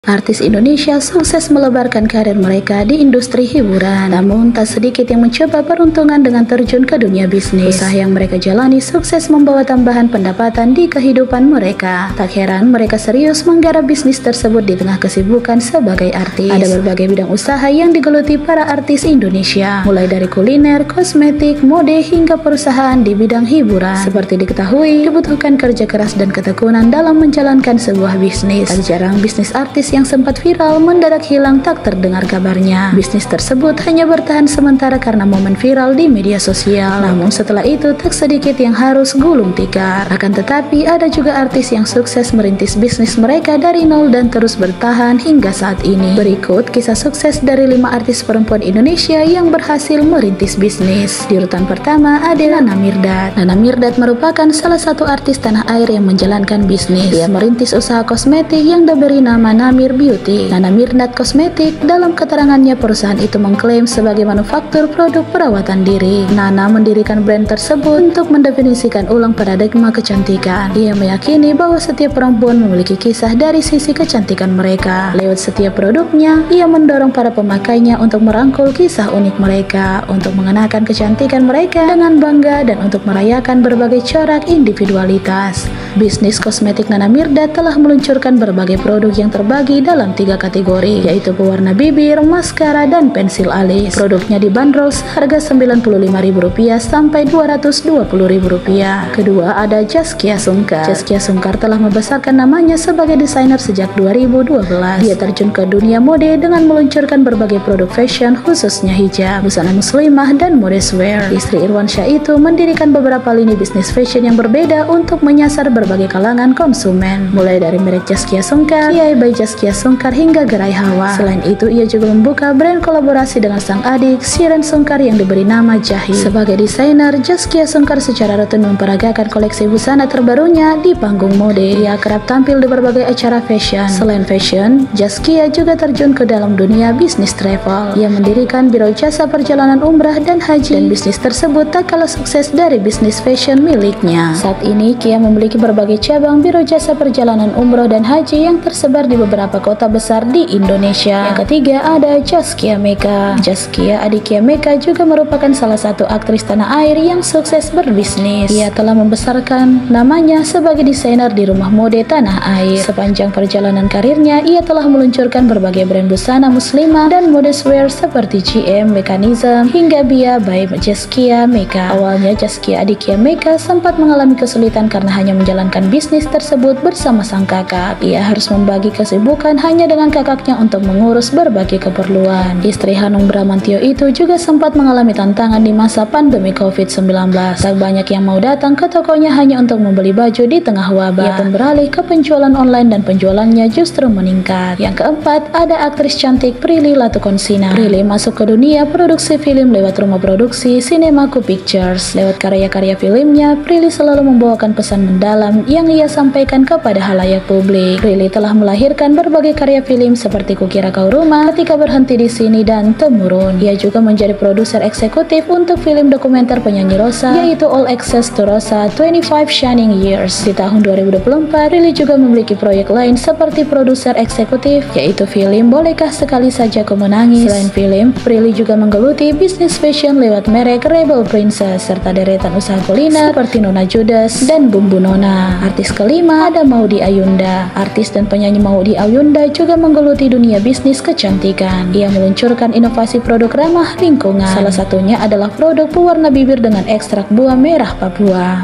Artis Indonesia sukses melebarkan karir mereka di industri hiburan. Namun, tak sedikit yang mencoba peruntungan dengan terjun ke dunia bisnis. Usaha yang mereka jalani sukses membawa tambahan pendapatan di kehidupan mereka. Tak heran mereka serius menggarap bisnis tersebut di tengah kesibukan sebagai artis. Ada berbagai bidang usaha yang digeluti para artis Indonesia, mulai dari kuliner, kosmetik, mode, hingga perusahaan di bidang hiburan. Seperti diketahui, dibutuhkan kerja keras dan ketekunan dalam menjalankan sebuah bisnis. Tak jarang bisnis artis yang sempat viral mendadak hilang tak terdengar kabarnya. Bisnis tersebut hanya bertahan sementara karena momen viral di media sosial. Namun setelah itu tak sedikit yang harus gulung tikar. Akan tetapi ada juga artis yang sukses merintis bisnis mereka dari nol dan terus bertahan hingga saat ini. Berikut kisah sukses dari 5 artis perempuan Indonesia yang berhasil merintis bisnis. Di urutan pertama ada Nana Mirdad. Nana Mirdad merupakan salah satu artis tanah air yang menjalankan bisnis. Dia merintis usaha kosmetik yang diberi nama Namir Beauty. Nana Mirdad Kosmetik, dalam keterangannya perusahaan itu mengklaim sebagai manufaktur produk perawatan diri. Nana mendirikan brand tersebut untuk mendefinisikan ulang paradigma kecantikan. Ia meyakini bahwa setiap perempuan memiliki kisah dari sisi kecantikan mereka. Lewat setiap produknya, ia mendorong para pemakainya untuk merangkul kisah unik mereka, untuk mengenakan kecantikan mereka dengan bangga dan untuk merayakan berbagai corak individualitas. Bisnis kosmetik Nana Mirdad telah meluncurkan berbagai produk yang terbagi dalam 3 kategori, yaitu pewarna bibir, maskara, dan pensil alis. Produknya dibanderol seharga Rp95.000 sampai Rp220.000. Kedua ada Zaskia Sungkar. Zaskia Sungkar telah membesarkan namanya sebagai desainer sejak 2012. Dia terjun ke dunia mode dengan meluncurkan berbagai produk fashion, khususnya hijab, busana muslimah, dan modeswear. Istri Irwansyah itu mendirikan beberapa lini bisnis fashion yang berbeda untuk menyasar berbagai kalangan konsumen, mulai dari merek Zaskia Sungkar, Kiai by Zaskia Sungkar, hingga gerai Hawa. Selain itu, ia juga membuka brand kolaborasi dengan sang adik, Shiren Sungkar, yang diberi nama Jahi. Sebagai desainer, Zaskia Sungkar secara rutin memperagakan koleksi busana terbarunya di panggung mode. Ia kerap tampil di berbagai acara fashion. Selain fashion, Zaskia juga terjun ke dalam dunia bisnis travel. Ia mendirikan biro jasa perjalanan umrah dan haji, dan bisnis tersebut tak kalah sukses dari bisnis fashion miliknya. Saat ini, Kia memiliki berbagai cabang biro jasa perjalanan umroh dan haji yang tersebar di beberapa kota besar di Indonesia. Yang ketiga ada Zaskia Meka. Zaskia Aditya Meka juga merupakan salah satu aktris tanah air yang sukses berbisnis. Ia telah membesarkan namanya sebagai desainer di rumah mode tanah air. Sepanjang perjalanan karirnya, ia telah meluncurkan berbagai brand busana muslimah dan modeswear seperti GM, Mechanism, hingga Bia by Zaskia Meka. Awalnya Zaskia Aditya Meka sempat mengalami kesulitan karena hanya menjalankan bisnis tersebut bersama sang kakak. Ia harus membagi kesibukan hanya dengan kakaknya untuk mengurus berbagai keperluan. Istri Hanung Bramantyo itu juga sempat mengalami tantangan di masa pandemi COVID-19. Tak banyak yang mau datang ke tokonya hanya untuk membeli baju di tengah wabah. Ia pun beralih ke penjualan online dan penjualannya justru meningkat. Yang keempat, ada aktris cantik Prilly Latukonsina. Prilly masuk ke dunia produksi film lewat rumah produksi Cinemaku Pictures. Lewat karya-karya filmnya, Prilly selalu membawakan pesan mendalam yang ia sampaikan kepada halayak publik. Prilly telah melahirkan berbagai karya film seperti Kukira Kau Rumah, Ketika Berhenti di Sini, dan Temurun. Ia juga menjadi produser eksekutif untuk film dokumenter penyanyi Rosa, yaitu All Access to Rosa 25 Shining Years. Di tahun 2024, Prilly juga memiliki proyek lain seperti produser eksekutif, yaitu film Bolehkah Sekali Saja Kau Menangis. Selain film, Prilly juga menggeluti bisnis fashion lewat merek Rebel Princess, serta deretan usaha kuliner seperti Nona Judas dan Bumbu Nona. Artis kelima ada Maudy Ayunda. Artis dan penyanyi Maudy Ayunda juga menggeluti dunia bisnis kecantikan. Ia meluncurkan inovasi produk ramah lingkungan. Salah satunya adalah produk pewarna bibir dengan ekstrak buah merah Papua.